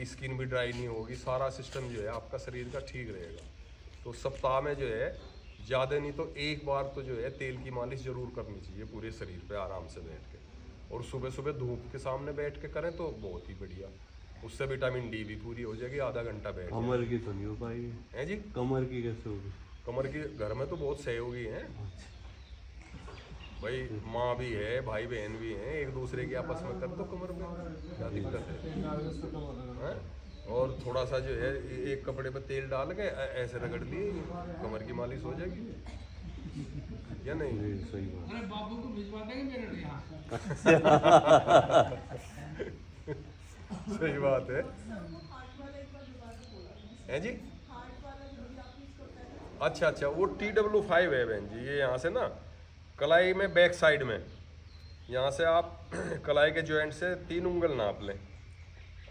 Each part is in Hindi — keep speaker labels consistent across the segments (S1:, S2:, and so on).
S1: आपकी स्किन भी ड्राई नहीं होगी, सारा सिस्टम जो है आपका शरीर का ठीक रहेगा। तो सप्ताह में जो है ज़्यादा नहीं तो एक बार तो जो है तेल की मालिश ज़रूर करनी चाहिए पूरे शरीर पे आराम से बैठ के, और सुबह सुबह धूप के सामने बैठ के करें तो बहुत ही बढ़िया, उससे विटामिन डी भी पूरी हो जाएगी। आधा घंटा बैठ
S2: कमर की तो नहीं हो पाएगी
S1: है जी।
S2: कमर की कैसे होगी?
S1: कमर की घर में तो बहुत सहयोगी हैं भाई, माँ भी है, भाई बहन भी हैं, एक दूसरे की आपस में कर दो कमर में, क्या दिक्कत है? और थोड़ा सा जो है एक कपड़े पे तेल डाल के ऐसे रगड़ लिए, कमर की मालिश हो जाएगी, या नहीं?
S2: जी सही बात।
S3: अरे बाबू को भिजवा देंगे मेरे यहाँ।
S1: सही बात है जी। अच्छा अच्छा, वो TW5 है बहन जी, ये यहाँ से ना कलाई में बैक साइड में, यहाँ से आप कलाई के जॉइंट से 3 उंगल नाप लें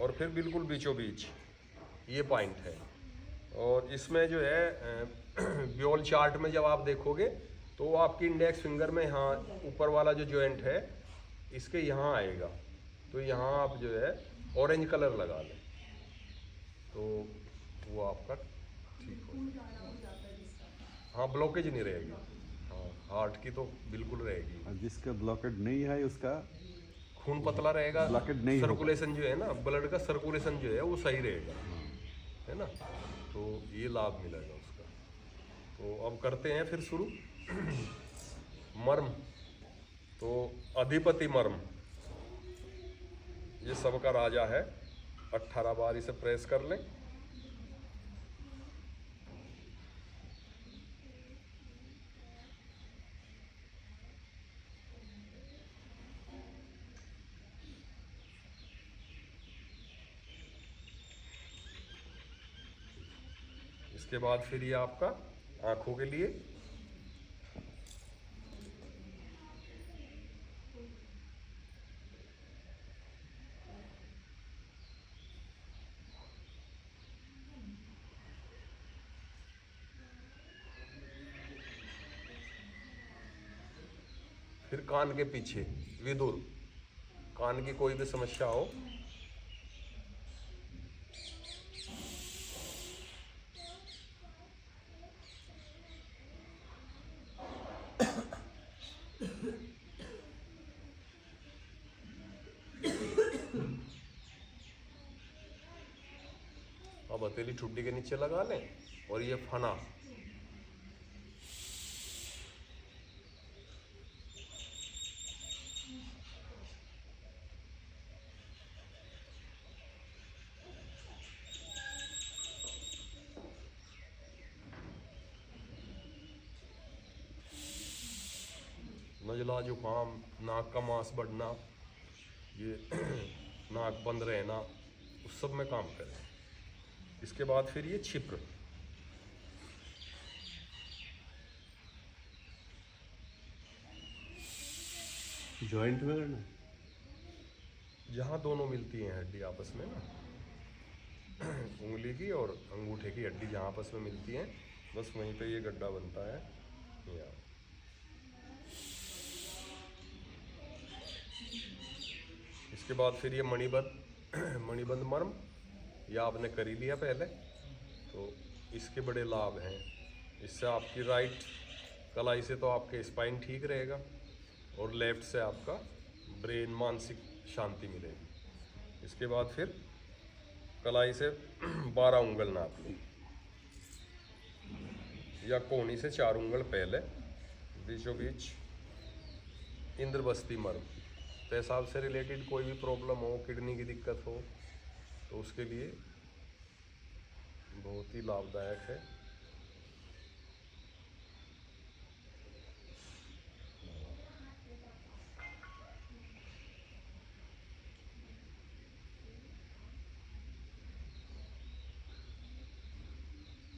S1: और फिर बिल्कुल बीचों बीच, ये पॉइंट है। और इसमें जो है ब्योल चार्ट में जब आप देखोगे तो आपकी इंडेक्स फिंगर में यहाँ ऊपर वाला जो जॉइंट है इसके यहाँ आएगा, तो यहाँ आप जो है ऑरेंज कलर लगा लें तो वो आपका ठीक हो जाएगा। हाँ, ब्लॉकेज नहीं रहेगी, हाँ हार्ट की तो बिल्कुल रहेगी।
S2: और जिसका ब्लॉकेड नहीं है उसका
S1: खून पतला रहेगा,
S2: ब्लॉकेड नहीं होगा।
S1: सर्कुलेशन जो है ना, ब्लड का सर्कुलेशन जो है वो सही रहेगा, है ना, तो ये लाभ मिलेगा उसका। तो अब करते हैं फिर शुरू। मर्म, तो अधिपति मर्म ये सबका राजा है, 18 बार इसे प्रेस कर लें। इसके बाद फिर ये आपका आंखों के लिए, फिर कान के पीछे विदुर, कान की कोई भी समस्या हो अब हथेली ठुड्डी के नीचे लगा लें, और ये फना, नजला जुकाम, नाक का मांस बढ़ना, ये नाक बंद रहना, उस सब में काम करें। इसके बाद फिर ये छिप्र,
S2: जॉइंट में करना,
S1: जहाँ दोनों मिलती हैं हड्डी आपस में ना, उंगली की और अंगूठे की हड्डी जहाँ आपस में मिलती हैं, बस वहीं पे ये गड्ढा बनता है यहाँ। इसके बाद फिर ये मणिबंध, मणिबंध मर्म, ये आपने कर ही लिया पहले, तो इसके बड़े लाभ हैं। इससे आपकी राइट कलाई से तो आपके स्पाइन ठीक रहेगा, और लेफ्ट से आपका ब्रेन, मानसिक शांति मिलेगी। इसके बाद फिर कलाई से 12 उंगल नाप ली, या कोहनी से 4 उंगल पहले, बीचों बीच इंद्रबस्ती मर्म, पेशाब से रिलेटेड कोई भी प्रॉब्लम हो, किडनी की दिक्कत हो, तो उसके लिए बहुत ही लाभदायक है।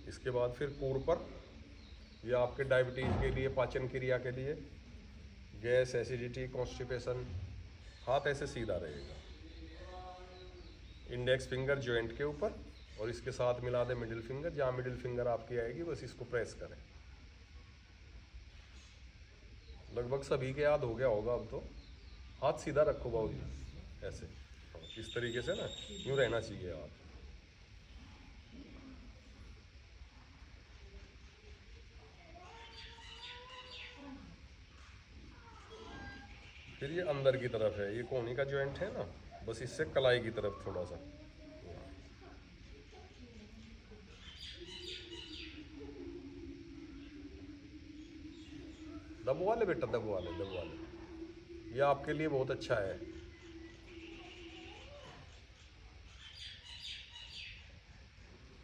S1: इसके बाद फिर कूरपर, यह आपके डायबिटीज़ के लिए, पाचन क्रिया के लिए, गैस, एसिडिटी, कॉन्स्टिपेशन, हाथ ऐसे सीधा रहेगा, इंडेक्स फिंगर जॉइंट के ऊपर, और इसके साथ मिला दे मिडिल फिंगर, जहाँ मिडिल फिंगर आपकी आएगी बस इसको प्रेस करें। लगभग सभी के याद हो गया होगा अब तो। हाथ सीधा रखो बाबू जी, ऐसे इस तरीके से ना, यूँ रहना चाहिए हाथ। फिर ये अंदर की तरफ है, ये कोहनी का जॉइंट है ना, बस इससे कलाई की तरफ थोड़ा सा। दबवा ले बेटा, दबवा ले, दबवा ले, ये आपके लिए बहुत अच्छा है।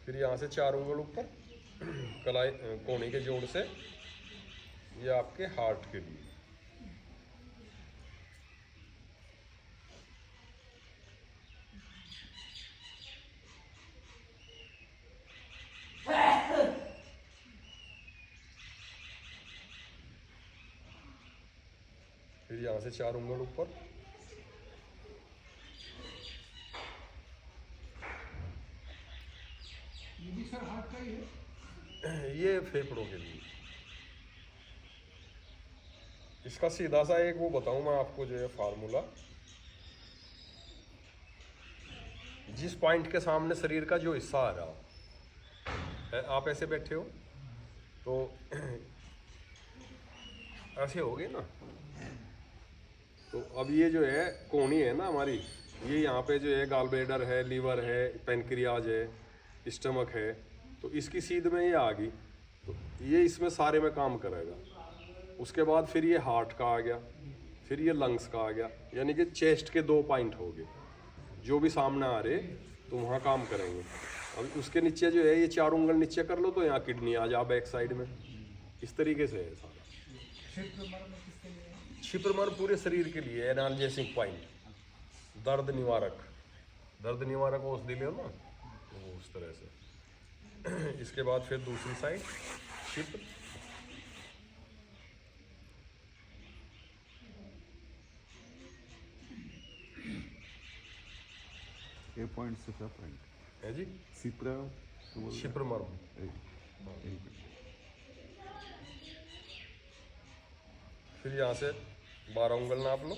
S1: फिर यहाँ से 4 उंगल ऊपर कलाई कोहनी के जोड़ से, ये आपके हार्ट के लिए। फिर यहाँ से 4 उंगल ऊपर,
S3: ये भी सर हार्ट का ही है।
S1: ये फेफड़ों के लिए। इसका सीधा सा एक वो बताऊं मैं आपको, जो है फार्मूला, जिस पॉइंट के सामने शरीर का जो हिस्सा आ रहा है, आप ऐसे बैठे हो तो ऐसे हो गए ना, तो अब ये जो है कोहनी है ना हमारी, ये यहाँ पे जो है गाल ब्लैडर है, लीवर है, पेनक्रियाज है, स्टमक है, तो इसकी सीध में ये आ गई, तो ये इसमें सारे में काम करेगा। उसके बाद फिर ये हार्ट का आ गया, फिर ये लंग्स का आ गया, यानी कि चेस्ट के 2 पॉइंट हो गए जो भी सामने आ रहे, तो वहाँ काम करेंगे। अब उसके नीचे जो है ये 4 उंगल नीचे कर लो तो यहाँ किडनी आ जा बैक साइड में, इस तरीके से है सारा। क्षिप्रमर्म पूरे शरीर के लिए एनाल्जेसिक पॉइंट, दर्द निवारक औषधि ले ना, तो वो उस तरह से। इसके बाद फिर दूसरी साइड क्षिप्र,
S2: ए पॉइंट से क्या पॉइंट
S1: है जी,
S2: सिप्रा
S1: क्षिप्रमर्म। फिर यहाँ से 12 उंगल नाप लो,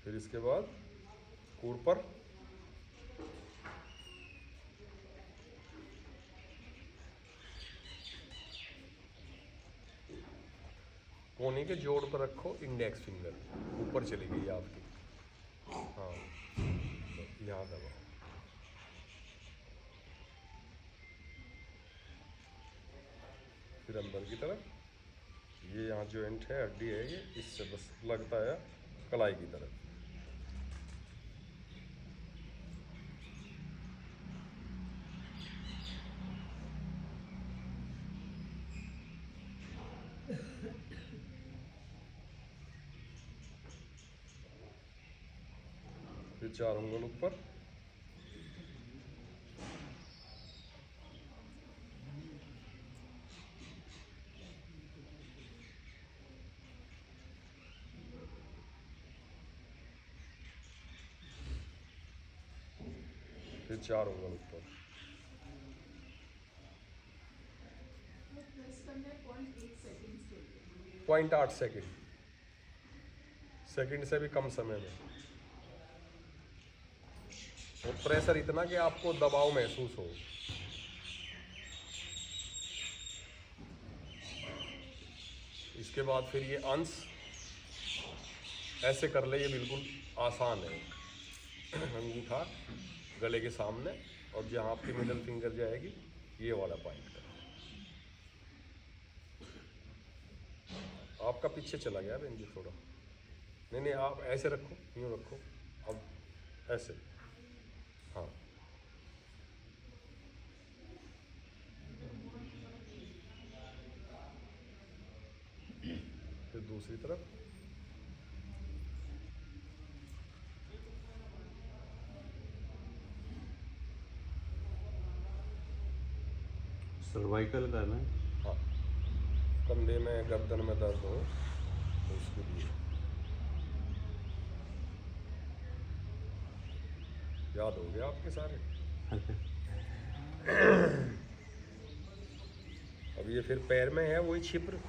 S1: फिर इसके बाद कूर पर, कोहनी के जोड़ पर रखो इंडेक्स फिंगर, ऊपर चली गई आपकी, हाँ यहाँ दबाओ। फिर अंदर की तरफ, ये यहाँ जॉइंट है, हड्डी है ये, इससे बस लगता है कलाई की तरफ। फिर 4 उंगल ऊपर, फिर 4 उंगल ऊपर, पॉइंट 8 सेकंड से भी कम समय में, और प्रेशर इतना कि आपको दबाव महसूस हो। इसके बाद फिर ये अंश ऐसे कर ले, ये बिल्कुल आसान है। अंगूठा गले के सामने, और जहाँ आपकी मिडल फिंगर जाएगी ये वाला पॉइंट कर। आपका पीछे चला गया बहन जी थोड़ा, नहीं आप ऐसे रखो, यूँ रखो, अब ऐसे, हाँ फिर दूसरी तरफ,
S2: सर्वाइकल का ना,
S1: हाँ कंधे में गर्दन में दर्द हो तो उसके लिए। याद हो गया आपके सारे। अब ये फिर पैर में है वही छिप्र,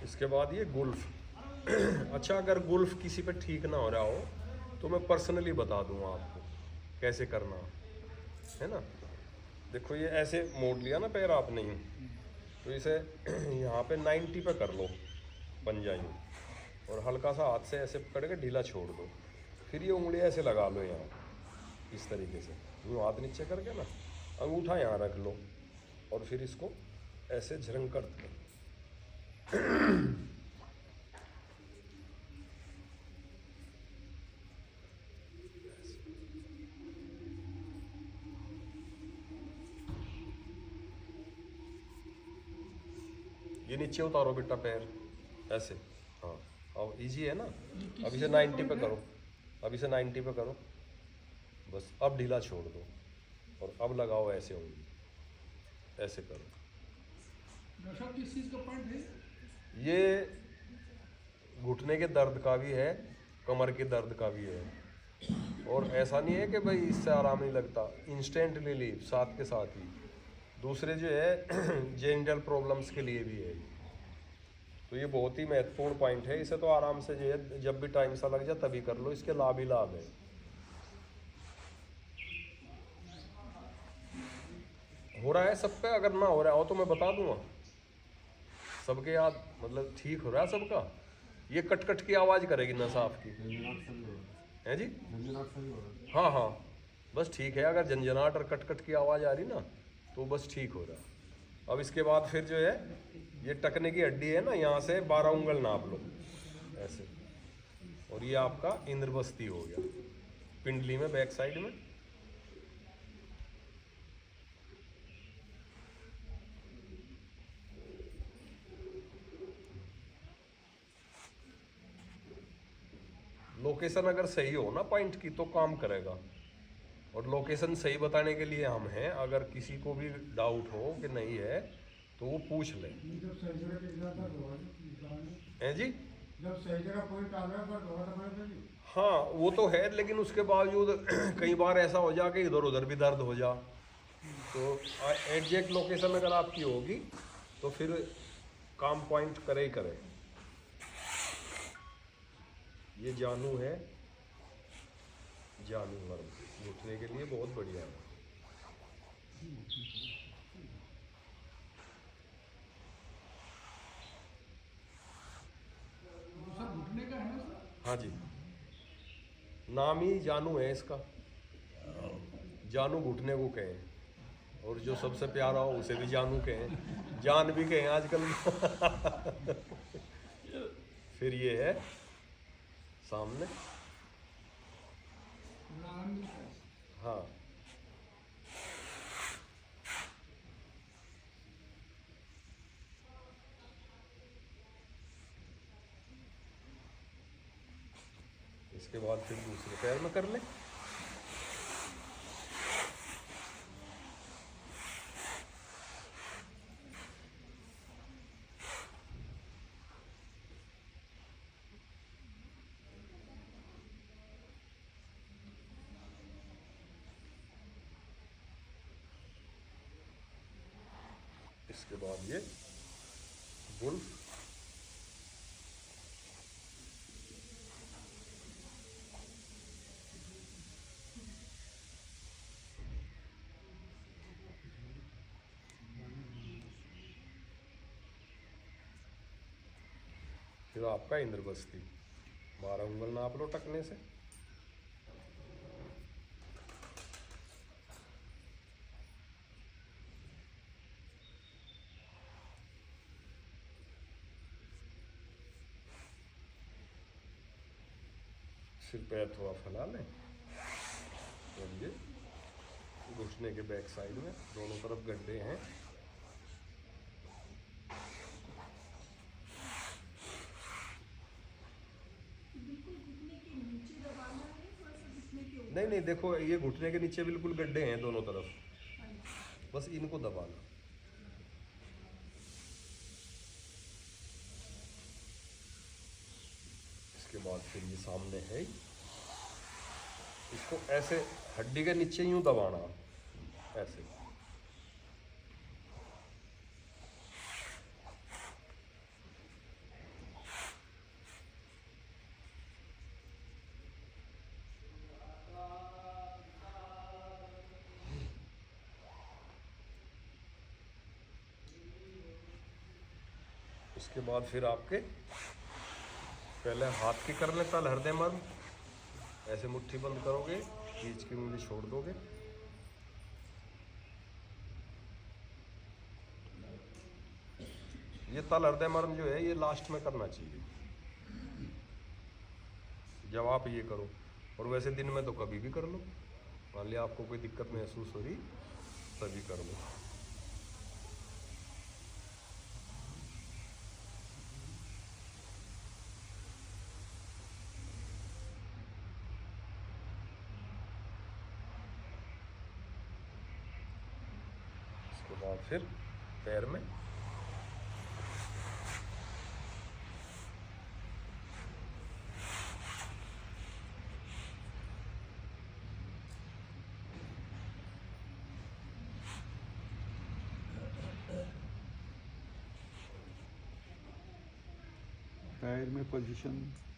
S1: इसके बाद ये गुल्फ। अच्छा, अगर गुल्फ किसी पे ठीक ना हो रहा हो तो मैं पर्सनली बता दूंगा आपको कैसे करना है ना। देखो ये ऐसे मोड़ लिया ना पैर आपने यूँ, तो इसे यहाँ पे 90 पे कर लो पंजा यूँ, और हल्का सा हाथ से ऐसे पकड़ के ढीला छोड़ दो। फिर ये उंगली ऐसे लगा लो यहाँ, इस तरीके से यूँ हाथ नीचे करके ना, अंगूठा यहाँ रख लो, और फिर इसको ऐसे झरंग कर दो। ये नीचे उतारो बेटा पैर ऐसे, हाँ। अब इजी है ना। अब इसे 90 पे करो, अब इसे 90 पे करो, बस अब ढीला छोड़ दो, और अब लगाओ ऐसे उंगली, ऐसे करो।
S3: डॉक्टर साहब किस चीज़ का पॉइंट है?
S1: ये घुटने के दर्द का भी है, कमर के दर्द का भी है, और ऐसा नहीं है कि भाई इससे आराम नहीं लगता, इंस्टेंट रिलीफ साथ के साथ ही। दूसरे जो है जेनिटल प्रॉब्लम्स के लिए भी है, तो ये बहुत ही महत्वपूर्ण पॉइंट है। इसे तो आराम से जो है जब भी टाइम सा लग जाए तभी कर लो, इसके लाभ ही लाभ है। हो रहा है सब पे, अगर ना हो रहा हो तो मैं बता दूंगा। सबके याद मतलब ठीक हो रहा है सबका। ये कट कट की आवाज़ करेगी ना साफ की, है जी। हाँ हाँ, बस ठीक है। अगर झंझनाहट और कट कट की आवाज़ आ रही ना तो बस ठीक हो रहा। अब इसके बाद फिर जो है ये टकने की हड्डी है ना, यहाँ से 12 उंगल नाप लो ऐसे, और ये आपका इंद्रबस्ती हो गया पिंडली में, बैक साइड में। लोकेशन अगर सही हो ना पॉइंट की तो काम करेगा, और लोकेशन सही बताने के लिए हम हैं। अगर किसी को भी डाउट हो कि नहीं है तो वो पूछ ले।
S3: जब सही जगह पे इतना दर्द होगा
S1: हैं जी,
S3: जब सही जगह पॉइंट आ गया दर्द होगा तो पड़ेगा जी।
S1: हाँ वो तो है, लेकिन उसके बावजूद कई बार ऐसा हो जा कि इधर उधर भी दर्द हो जा, तो एग्जैक्ट लोकेशन अगर आपकी होगी तो फिर काम पॉइंट करे ही करे। ये जानू है, जानू वर्म घुटने के लिए बहुत बढ़िया है।
S3: तो सर घुटने का है ना सर?
S1: हाँ जी, नाम ही जानू है इसका। जानू घुटने को कहें, और जो सबसे प्यारा हो उसे भी जानू कहें, जान भी कहें आजकल। फिर ये है सामने,
S3: नाम भी है।
S1: हाँ। इसके बाद फिर दूसरे पैर में कर ले। इसके बाद ये वुल्फ, फिर आपका इंद्रबस्ती। 12 उंगल नाप लो टकने से। फिर पैर थोड़ा फैला लें, और ये घुटने के बैक साइड में दोनों तरफ गड्ढे हैं। नहीं नहीं, देखो ये घुटने के नीचे बिल्कुल गड्ढे हैं दोनों तरफ, बस इनको दबाना। इसके बाद फिर ये सामने है, इसको ऐसे हड्डी के नीचे यूं दबाना ऐसे। उसके बाद फिर आपके पहले हाथ की कर लें तल हृदय मर्म, ऐसे मुट्ठी बंद करोगे, बीच की उंगली छोड़ दोगे, ये तल हृदय मर्म जो है ये लास्ट में करना चाहिए जब आप ये करो। और वैसे दिन में तो कभी भी कर लो, मान लिया आपको कोई दिक्कत महसूस हो रही तभी कर लो। उसके बाद फिर पैर में
S2: पैर में पोजीशन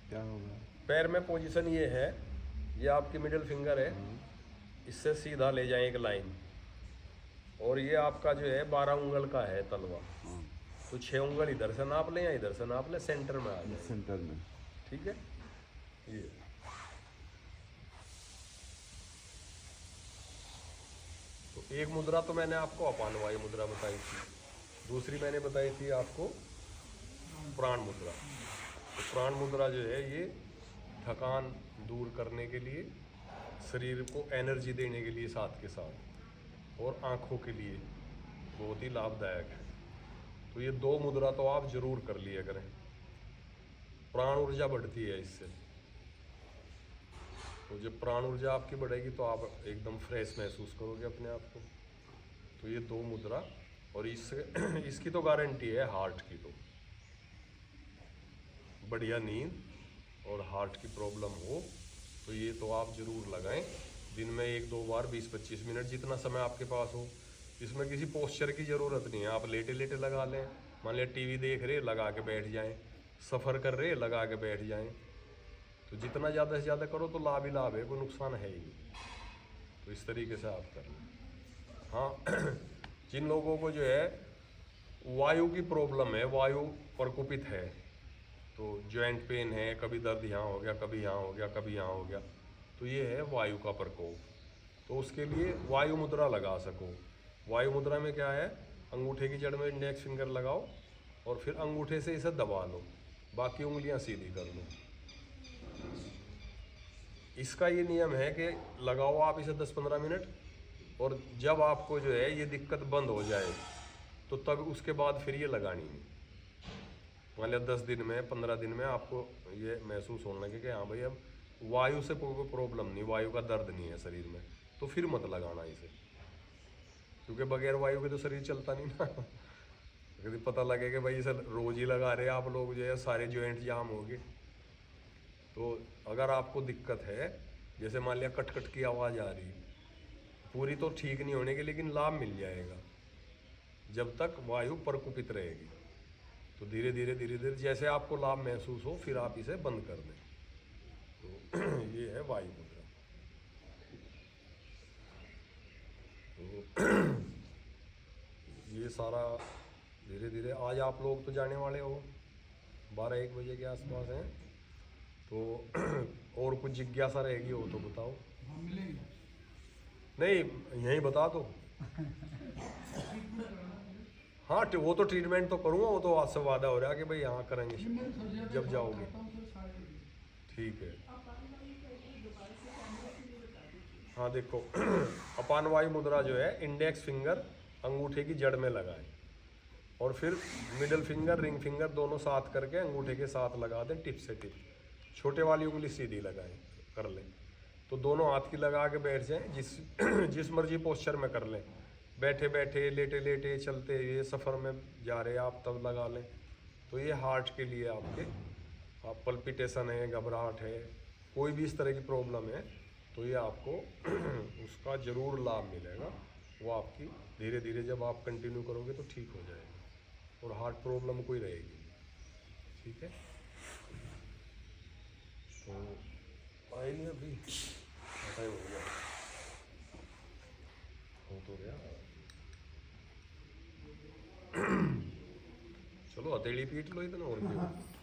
S2: क्या होगा?
S1: पैर में पोजीशन ये है, ये आपकी मिडिल फिंगर है, इससे सीधा ले जाएं एक लाइन, और ये आपका जो है 12 उंगल का है तलवा,
S2: हाँ,
S1: तो 6 उंगल इधर से नाप लें या इधर से नाप लें, सेंटर में आ जाए,
S2: सेंटर में।
S1: ठीक है। ये तो एक मुद्रा तो मैंने आपको अपान वायु मुद्रा बताई थी, दूसरी मैंने बताई थी आपको प्राण मुद्रा। तो प्राण मुद्रा जो है ये थकान दूर करने के लिए, शरीर को एनर्जी देने के लिए साथ के साथ, और आँखों के लिए बहुत ही लाभदायक है। तो ये 2 मुद्रा तो आप जरूर कर लिया करें, प्राण ऊर्जा बढ़ती है इससे। तो जब प्राण ऊर्जा आपकी बढ़ेगी तो आप एकदम फ्रेश महसूस करोगे अपने आप को। तो ये 2 मुद्रा, और इससे इसकी तो गारंटी है हार्ट की, तो बढ़िया नींद और हार्ट की प्रॉब्लम हो तो ये तो आप ज़रूर लगाएं, दिन में 1-2 बार 20-25 मिनट, जितना समय आपके पास हो। इसमें किसी पोस्चर की ज़रूरत नहीं है, आप लेटे लेटे लगा लें, मान लिया टीवी देख रहे लगा के बैठ जाएं, सफ़र कर रहे लगा के बैठ जाएं। तो जितना ज़्यादा से ज़्यादा करो तो लाभ ही लाभ है, कोई नुकसान है ही नहीं। तो इस तरीके से आप कर लें। हाँ, जिन लोगों को जो है वायु की प्रॉब्लम है, वायु प्रकोपित है, तो जॉइंट पेन है, कभी दर्द यहाँ हो गया, कभी यहाँ हो गया, कभी यहाँ हो गया, तो ये है वायु का प्रकोप। तो उसके लिए वायु मुद्रा लगा सको। वायु मुद्रा में क्या है, अंगूठे की जड़ में इंडेक्स फिंगर लगाओ और फिर अंगूठे से इसे दबा लो, बाकी उंगलियां सीधी कर लो। इसका ये नियम है कि लगाओ आप इसे 10-15 मिनट, और जब आपको जो है ये दिक्कत बंद हो जाए तो तब उसके बाद फिर ये लगानी नहीं। मान लिया 10 दिन में 15 दिन में आपको ये महसूस होने लगे कि हाँ भाई अब वायु से कोई प्रॉब्लम नहीं, वायु का दर्द नहीं है शरीर में, तो फिर मत लगाना इसे, क्योंकि बगैर वायु के तो शरीर चलता नहीं ना। यदि पता लगे कि भाई इसे रोज ही लगा रहे आप लोग, जो है सारे जॉइंट जाम हो गए, तो अगर आपको दिक्कत है, जैसे मान लिया कट की आवाज़ आ रही, पूरी तो ठीक नहीं होने की, लेकिन लाभ मिल जाएगा जब तक वायु प्रकोपित रहेगी। तो धीरे धीरे जैसे आपको लाभ महसूस हो फिर आप इसे बंद कर दें। तो ये है वायु मुद्रा। तो ये सारा धीरे धीरे, आज आप लोग तो जाने वाले हो, 12-1 बजे के आसपास हैं, तो और कुछ जिज्ञासा रहेगी हो तो बताओ।
S3: हम मिलेंगे।
S1: नहीं यहीं बता दो। हाँ, वो तो ट्रीटमेंट तो करूँगा, वो तो आज से वादा हो रहा है कि भाई यहाँ करेंगे जब जाओगे। ठीक है। हाँ देखो, अपान वायु मुद्रा जो है इंडेक्स फिंगर अंगूठे की जड़ में लगाएं, और फिर मिडिल फिंगर रिंग फिंगर दोनों साथ करके अंगूठे के साथ लगा दें, टिप से टिप, छोटे वाली उंगली सीधी लगाएं, कर लें। तो दोनों हाथ की लगा के बैठ जाएं, जिस मर्जी पोस्चर में कर लें, बैठे बैठे, लेटे लेटे, चलते हुए, सफ़र में जा रहे आप तब लगा लें। तो ये हार्ट के लिए आपके, आप पल्पिटेशन है, घबराहट है, कोई भी इस तरह की प्रॉब्लम है, तो ये आपको उसका ज़रूर लाभ मिलेगा। वो आपकी धीरे धीरे जब आप कंटिन्यू करोगे तो ठीक हो जाएगा, और हार्ट प्रॉब्लम कोई रहेगी नहीं। ठीक है, तो आएंगे अभी टाइम हो गया, हो तो गया। चलो हथेली पीट लो इतना और क्या